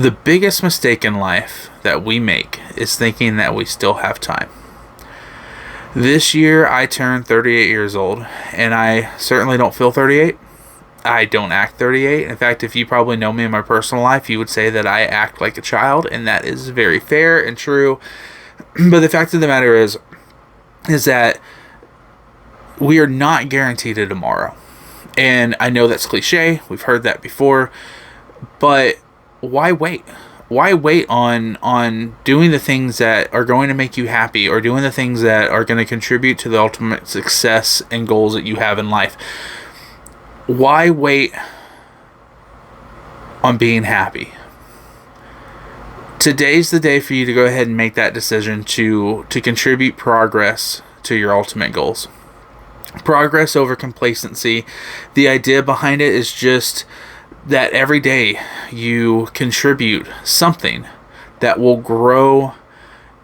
The biggest mistake in life that we make is thinking that we still have time. This year I turned 38 years old, and I certainly don't feel 38. I don't act 38. In fact, if you probably know me in my personal life, you would say that I act like a child, and that is very fair and true. But the fact of the matter is that we are not guaranteed a tomorrow. And I know that's cliche. We've heard that before. But why wait? Why wait on doing the things that are going to make you happy, or doing the things that are going to contribute to the ultimate success and goals that you have in life? Why wait on being happy? Today's the day for you to go ahead and make that decision to contribute progress to your ultimate goals. Progress over complacency. The idea behind it is just that every day you contribute something that will grow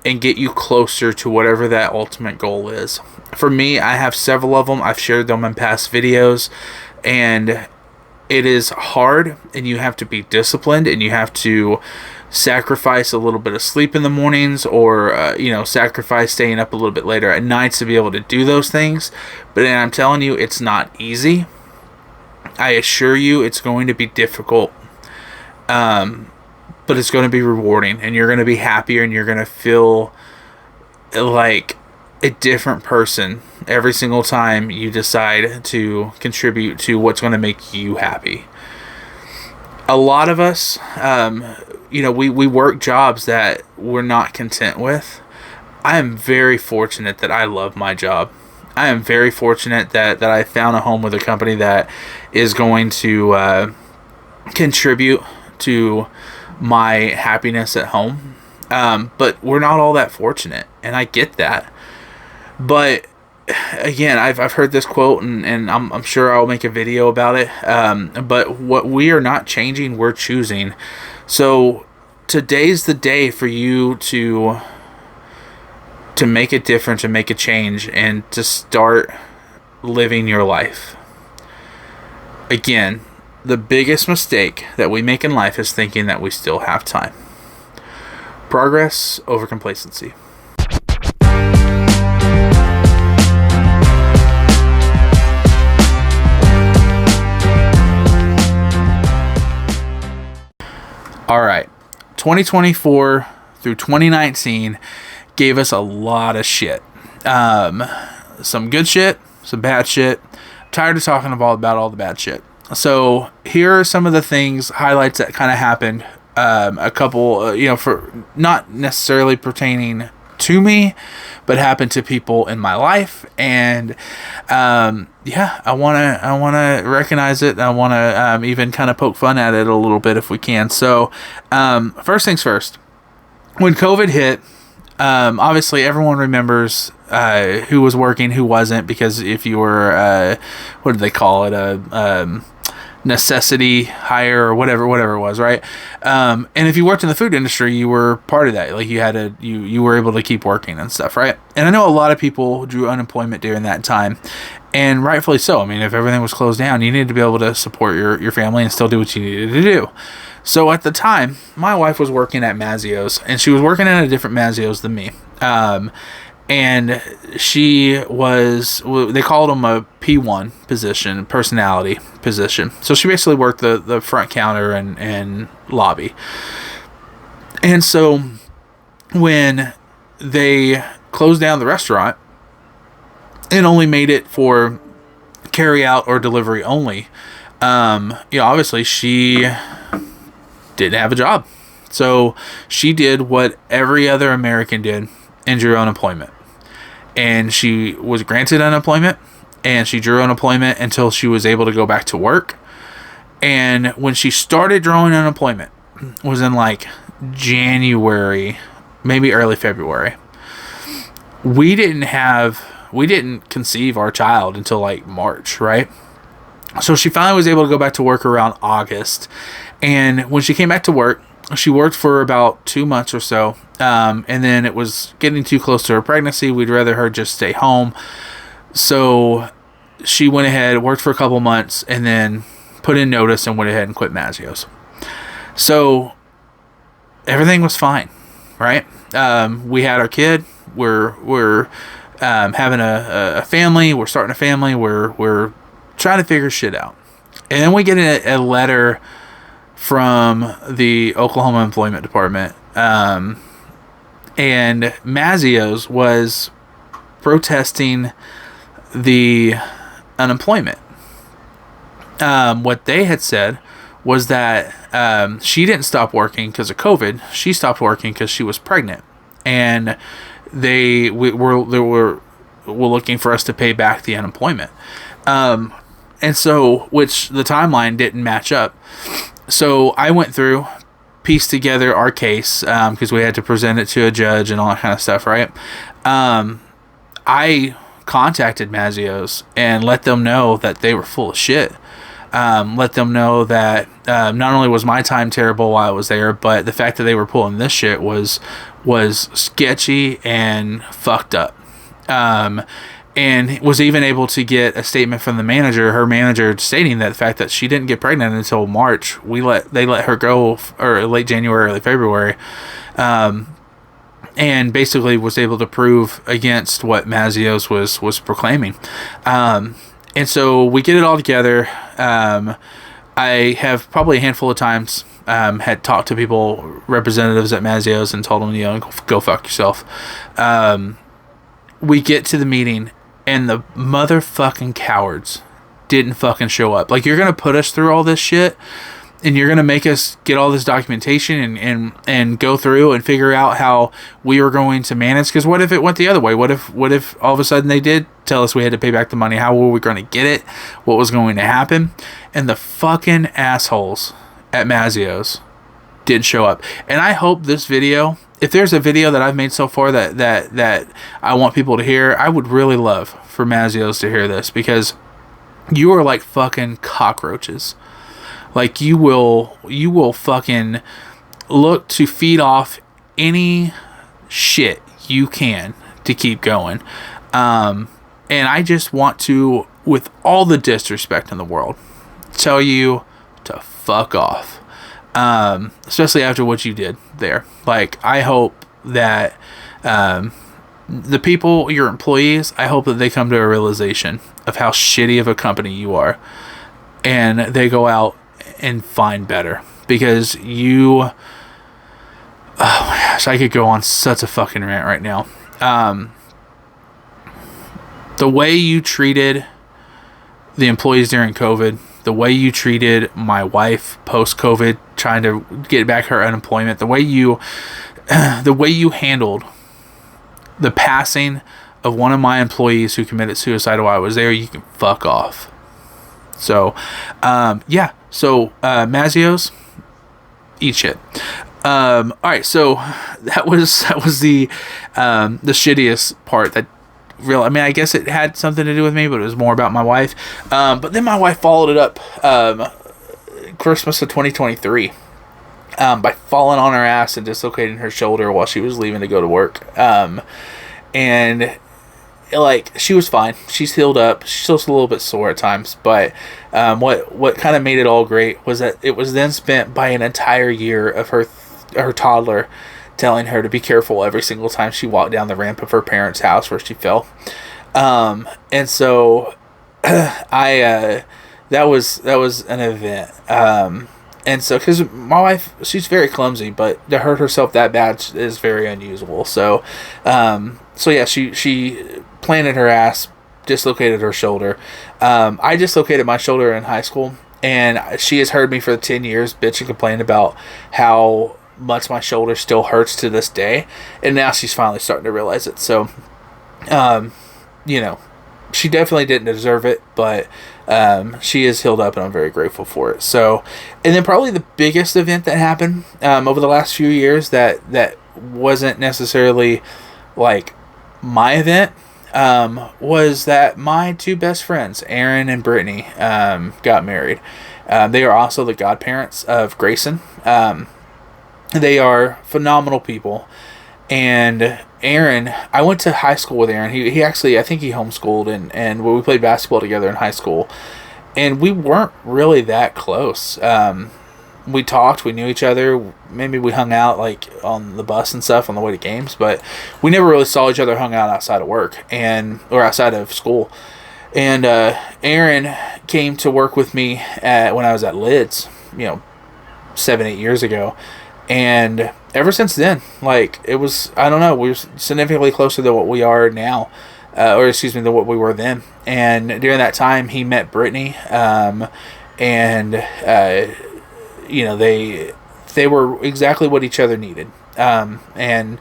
and get you closer to whatever that ultimate goal is. For me, I have several of them. I've shared them in past videos, and it is hard, and you have to be disciplined, and you have to sacrifice a little bit of sleep in the mornings, or sacrifice staying up a little bit later at nights to be able to do those things. But I'm telling you, it's not easy. I assure you it's going to be difficult, but it's going to be rewarding, and you're going to be happier, and you're going to feel like a different person every single time you decide to contribute to what's going to make you happy. A lot of us, we work jobs that we're not content with. I am very fortunate that I love my job. I am very fortunate that I found a home with a company that is going to contribute to my happiness at home. But we're not all that fortunate, and I get that. But again, I've heard this quote, and I'm sure I'll make a video about it. But what we are not changing, we're choosing. So today's the day for you to make a difference and make a change, and to start living your life. Again, the biggest mistake that we make in life is thinking that we still have time. Progress over complacency. All right, 2024 through 2019 gave us a lot of shit. Some good shit, some bad shit. I'm tired of talking about all the bad shit. So here are some of the things, highlights that kind of happened. A couple, for not necessarily pertaining to me, but happened to people in my life. And I wanna recognize it. I wanna even kind of poke fun at it a little bit if we can. So first things first. When COVID hit, obviously everyone remembers who was working, who wasn't, because if you were what did they call it, a necessity hire or whatever it was, right? And if you worked in the food industry, you were part of that. Like you were able to keep working and stuff, right? And I know a lot of people drew unemployment during that time, and rightfully so. I mean, if everything was closed down, you needed to be able to support your family and still do what you needed to do. So at the time, my wife was working at Mazio's, and she was working at a different Mazio's than me. And she was, they called them a P1 position, personality position. So she basically worked the front counter and lobby. And so when they closed down the restaurant and only made it for carry out or delivery only, obviously she didn't have a job. So she did what every other American did and drew unemployment. And she was granted unemployment, and she drew unemployment until she was able to go back to work. And when she started drawing unemployment was in like January, maybe early February. We didn't conceive our child until like March, right? So she finally was able to go back to work around August. And when she came back to work, she worked for about 2 months or so. And then it was getting too close to her pregnancy. We'd rather her just stay home. So she went ahead, worked for a couple months, and then put in notice and went ahead and quit Mazio's. So everything was fine, right? We had our kid. We're having a family. We're starting a family. We're trying to figure shit out. And then we get a letter from the Oklahoma Employment Department. And Mazzios was protesting the unemployment. What they had said was that she didn't stop working because of COVID. She stopped working because she was pregnant. And they were looking for us to pay back the unemployment. And so, which the timeline didn't match up. So I went through, pieced together our case, because we had to present it to a judge and all that kind of stuff, right? I contacted Mazzios and let them know that they were full of shit. Let them know that not only was my time terrible while I was there, but the fact that they were pulling this shit was sketchy and fucked up. And was even able to get a statement from her manager, stating that the fact that she didn't get pregnant until March, they let her go, or late January, early February, and basically was able to prove against what Mazzios was proclaiming. And so we get it all together. I have probably a handful of times had talked to people, representatives at Mazzios, and told them, go fuck yourself. We get to the meeting, and the motherfucking cowards didn't fucking show up. Like, you're going to put us through all this shit, and you're going to make us get all this documentation and go through and figure out how we were going to manage. Because what if it went the other way? What if all of a sudden they did tell us we had to pay back the money? How were we going to get it? What was going to happen? And the fucking assholes at Mazzios didn't show up. And I hope this video, if there's a video that I've made so far that I want people to hear, I would really love for Mazzios to hear this, because you are like fucking cockroaches. Like, you will fucking look to feed off any shit you can to keep going. And I just want to, with all the disrespect in the world, tell you to fuck off. Especially after what you did there. Like, I hope that the people, your employees, I hope that they come to a realization of how shitty of a company you are, and they go out and find better. Because oh my gosh, I could go on such a fucking rant right now. The way you treated the employees during COVID, the way you treated my wife post-COVID, trying to get back her unemployment, the way you handled the passing of one of my employees who committed suicide while I was there, you can fuck off. So, yeah. So, Mazzios, eat shit. All right. So that was the shittiest part. I guess it had something to do with me, but it was more about my wife. But then my wife followed it up, Christmas of 2023, by falling on her ass and dislocating her shoulder while she was leaving to go to work. And like, she was fine. She's healed up. She's still a little bit sore at times, but what kind of made it all great was that it was then spent by an entire year of her toddler telling her to be careful every single time she walked down the ramp of her parents' house where she fell. And so that was an event. And so, because my wife, she's very clumsy, but to hurt herself that bad is very unusual. So yeah, she planted her ass, dislocated her shoulder. I dislocated my shoulder in high school, and she has heard me for 10 years bitch and complain about how much my shoulder still hurts to this day, and now she's finally starting to realize it. So, she definitely didn't deserve it, but she is healed up, and I'm very grateful for it. So, and then probably the biggest event that happened over the last few years that wasn't necessarily like my event, was that my two best friends, Aaron and Brittany, got married. They are also the godparents of Grayson. They are phenomenal people. And Aaron, I went to high school with Aaron. He actually, I think he homeschooled, and we played basketball together in high school. And we weren't really that close. we talked, we knew each other. Maybe we hung out like on the bus and stuff on the way to games, but we never really saw each other hung out outside of work or outside of school. And Aaron came to work with me when I was at Lids, 7-8 years ago. And ever since then, like, it was, I don't know, we were significantly closer than what we are now, than what we were then. And during that time, he met Brittany, they were exactly what each other needed. And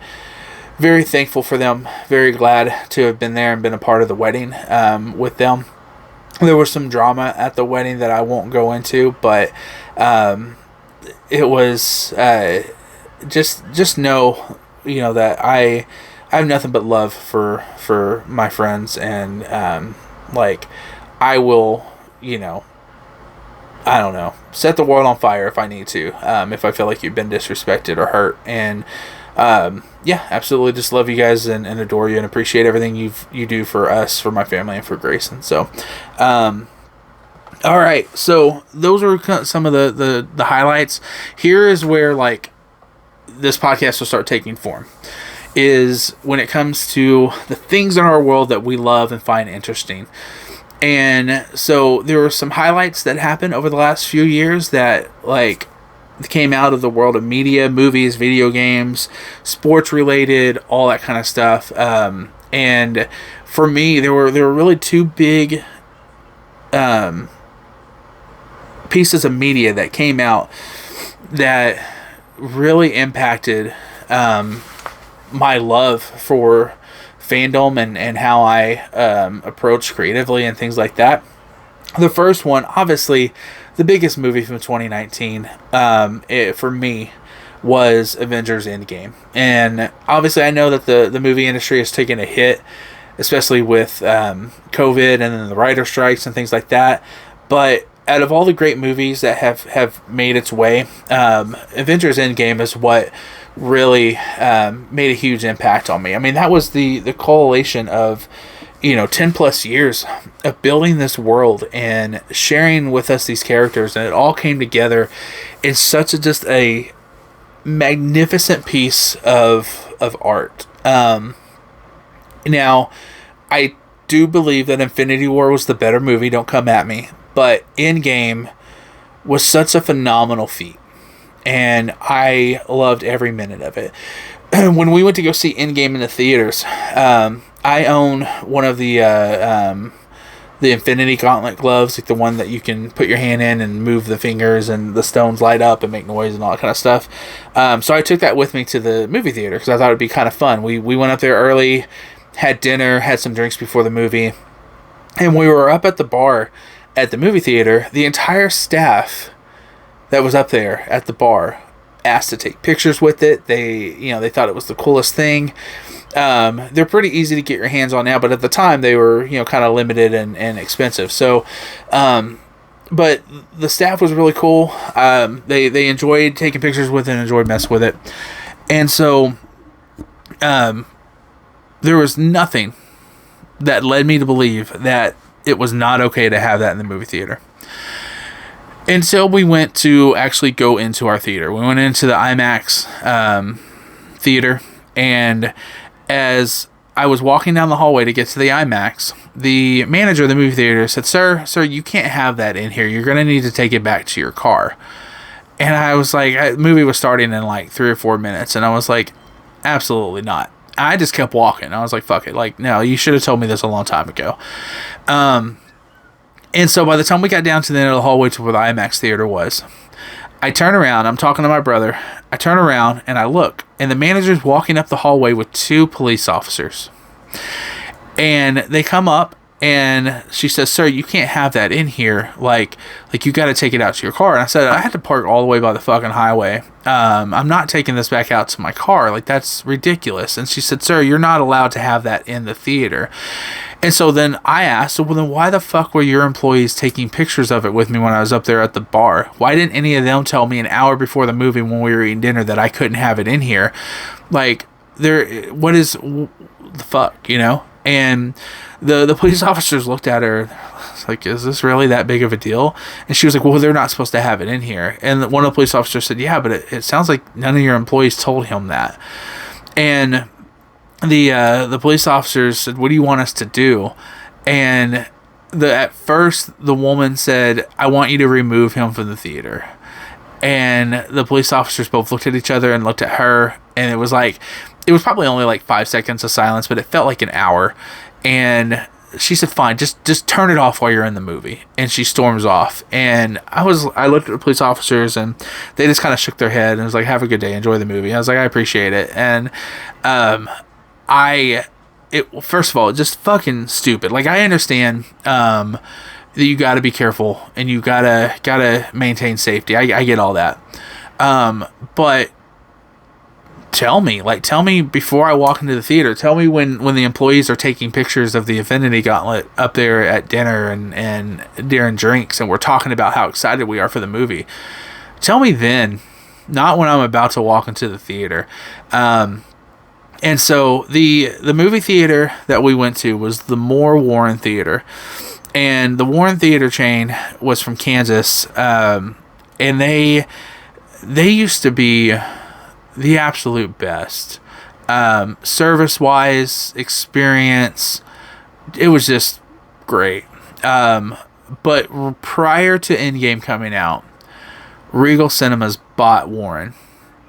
very thankful for them, very glad to have been there and been a part of the wedding with them. There was some drama at the wedding that I won't go into, but it was just know, that I have nothing but love for my friends, and I will, I don't know, set the world on fire if I need to, if I feel like you've been disrespected or hurt. And absolutely just love you guys and adore you and appreciate everything you do for us, for my family, and for Grayson. So all right, so those were some of the highlights. Here is where like this podcast will start taking form, is when it comes to the things in our world that we love and find interesting. And so there were some highlights that happened over the last few years that like came out of the world of media, movies, video games, sports related, all that kind of stuff. And for me, there were really two big pieces of media that came out that really impacted my love for fandom and how I approach creatively and things like that. The first one, obviously, the biggest movie from 2019 for me was Avengers Endgame. And obviously I know that the movie industry has taken a hit, especially with COVID and then the writer strikes and things like that. But out of all the great movies that have made its way, Avengers Endgame is what really made a huge impact on me. I mean, that was the collation of 10 plus years of building this world and sharing with us these characters, and it all came together in such just a magnificent piece of art. Now, I do believe that Infinity War was the better movie, don't come at me, but Endgame was such a phenomenal feat, and I loved every minute of it. When we went to go see Endgame in the theaters, I own one of the Infinity Gauntlet gloves, like the one that you can put your hand in and move the fingers and the stones light up and make noise and all that kind of stuff. So I took that with me to the movie theater because I thought it'd be kind of fun. We went up there early, had dinner, had some drinks before the movie, and we were up at the bar at the movie theater. The entire staff that was up there at the bar asked to take pictures with it. They thought it was the coolest thing. They're pretty easy to get your hands on now, but at the time they were, kind of limited and expensive. So, but the staff was really cool. They enjoyed taking pictures with it and enjoyed messing with it. And so, there was nothing that led me to believe that it was not okay to have that in the movie theater. Until we went to actually go into our theater. We went into the IMAX theater, and as I was walking down the hallway to get to the IMAX, the manager of the movie theater said, Sir, you can't have that in here. You're going to need to take it back to your car. And I was like, the movie was starting in like 3 or 4 minutes, and I was like, absolutely not. I just kept walking. I was like, fuck it. Like, no, you should have told me this a long time ago. And so by the time we got down to the end of the hallway to where the IMAX theater was, I turn around, I'm talking to my brother, I turn around and I look, and the manager's walking up the hallway with 2 police officers. And they come up, and she says, Sir, you can't have that in here. Like you got to take it out to your car. And I said, I had to park all the way by the fucking highway. I'm not taking this back out to my car. Like, that's ridiculous. And she said, Sir, you're not allowed to have that in the theater. And so then I asked, well, then why the fuck were your employees taking pictures of it with me when I was up there at the bar? Why didn't any of them tell me an hour before the movie when we were eating dinner that I couldn't have it in here? Like, what is the fuck, And the police officers looked at her It's like, is this really that big of a deal? And she was like, well, they're not supposed to have it in here. And one of the police officers said, yeah, but it sounds like none of your employees told him that. And the police officers said, what do you want us to do? And at first, the woman said, I want you to remove him from the theater. And the police officers both looked at each other and looked at her. And it was probably only like 5 seconds of silence, but it felt like an hour. And she said, fine, just turn it off while you're in the movie. And she storms off. And I looked at the police officers, and they just kind of shook their head and was like, have a good day, enjoy the movie. I was like, I appreciate it. And first of all, just fucking stupid. Like, I understand that you got to be careful and you gotta maintain safety. I get all that. But tell me before I walk into the theater. Tell me when the employees are taking pictures of the Infinity Gauntlet up there at dinner and during drinks, and we're talking about how excited we are for the movie. Tell me then, not when I'm about to walk into the theater. And so the movie theater that we went to was the Moore Warren Theater. And the Warren Theater chain was from Kansas. And they used to be the absolute best. Service-wise, experience, it was just great. But prior to Endgame coming out, Regal Cinemas bought Warren.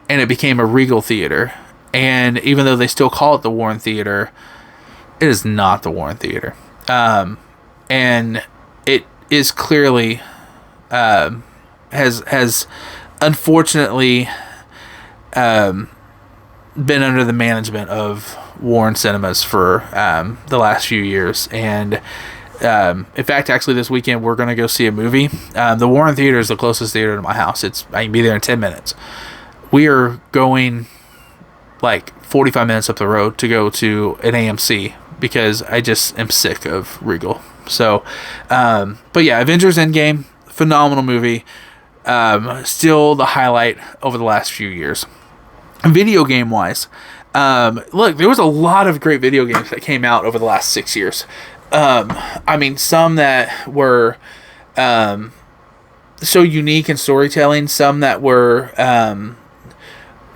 And it became a Regal Theater. And even though they still call it the Warren Theater, it is not the Warren Theater. And it is clearly has unfortunately been under the management of Warren Cinemas for the last few years. And in fact, actually this weekend we're going to go see a movie. The Warren Theater is the closest theater to my house. I can be there in 10 minutes. We are going like 45 minutes up the road to go to an AMC because I just am sick of Regal. So, but yeah, Avengers Endgame, phenomenal movie. Still the highlight over the last few years. Video game wise, look, there was a lot of great video games that came out over the last 6 years. I mean, some that were so unique in storytelling, some that were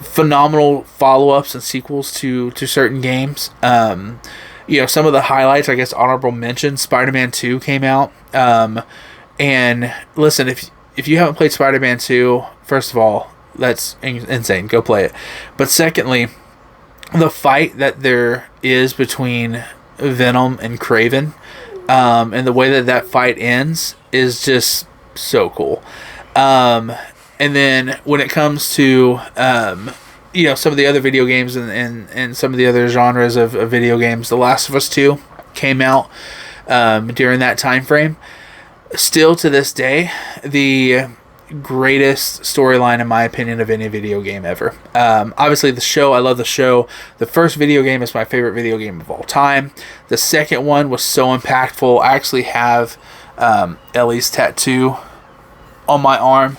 phenomenal follow-ups and sequels to certain games. Some of the highlights, I guess, honorable mention, Spider-Man 2 came out. And listen, if you haven't played Spider-Man 2, first of all, that's insane. Go play it. But secondly, the fight that there is between Venom and Kraven, and the way that fight ends is just so cool. And then when it comes to some of the other video games and some of the other genres of video games, The Last of Us 2 came out during that time frame. Still to this day, the greatest storyline in my opinion of any video game ever. Obviously the show, I love the show. The first video game is my favorite video game of all time. The second one was so impactful. I actually have Ellie's tattoo on my arm.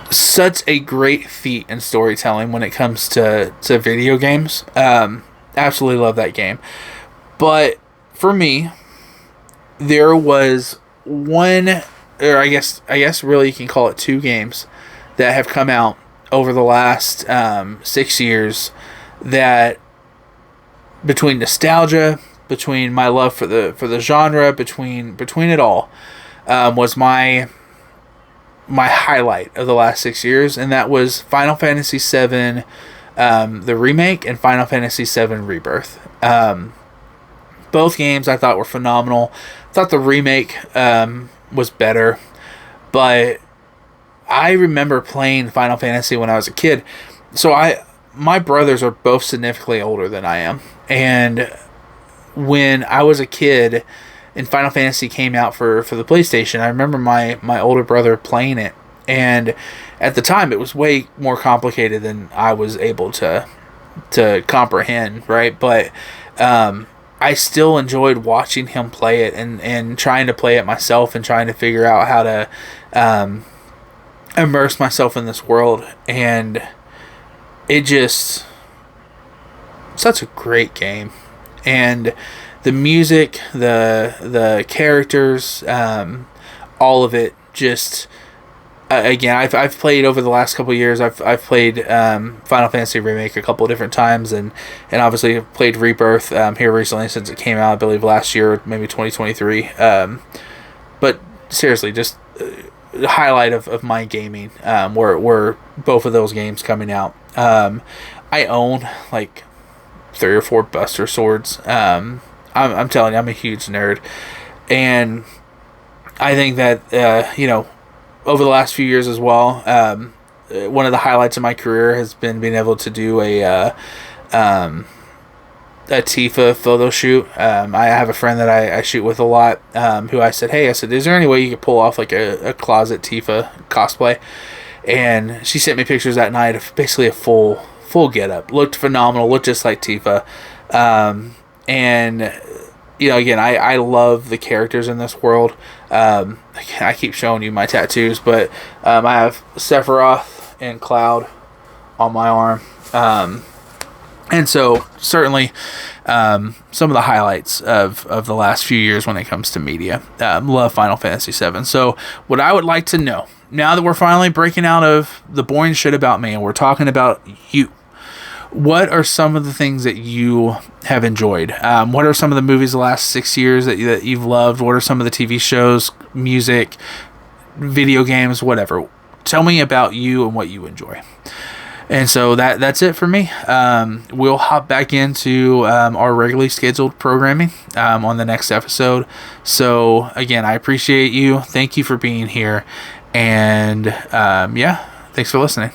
Such a great feat in storytelling when it comes to video games. Absolutely love that game. But for me, there was one, or I guess really you can call it two games that have come out over the last 6 years that, between nostalgia, between my love for the genre, between it all, was my highlight of the last 6 years, and that was Final Fantasy VII, the remake, and Final Fantasy VII Rebirth. Both games I thought were phenomenal. I thought the remake was better, but I remember playing Final Fantasy when I was a kid. So my brothers are both significantly older than I am, and when I was a kid and Final Fantasy came out for the PlayStation, I remember my older brother playing it, and at the time it was way more complicated than I was able to comprehend, right? But I still enjoyed watching him play it and trying to play it myself and trying to figure out how to immerse myself in this world. And it just, such a great game. And the music, the characters, all of it. Just again, I've played over the last couple of years. I've played Final Fantasy Remake a couple of different times, and obviously played Rebirth here recently since it came out. I believe last year, maybe 2023. But seriously, just the highlight of my gaming were both of those games coming out. I own like 3 or 4 Buster Swords. I'm telling you, I'm a huge nerd, and I think that over the last few years as well, one of the highlights of my career has been being able to do a Tifa photo shoot. I have a friend that I shoot with a lot, who I said, is there any way you could pull off like a closet Tifa cosplay? And she sent me pictures that night of basically a full getup. Looked phenomenal, looked just like Tifa. And again, I love the characters in this world. I keep showing you my tattoos, but I have Sephiroth and Cloud on my arm. And so certainly some of the highlights of the last few years when it comes to media. Love Final Fantasy VII. So what I would like to know, now that we're finally breaking out of the boring shit about me and we're talking about you, what are some of the things that you have enjoyed? What are some of the movies the last 6 years that you've loved? What are some of the TV shows, music, video games, whatever? Tell me about you and what you enjoy. And so that's it for me. We'll hop back into our regularly scheduled programming on the next episode. So again, I appreciate you. Thank you for being here. And thanks for listening.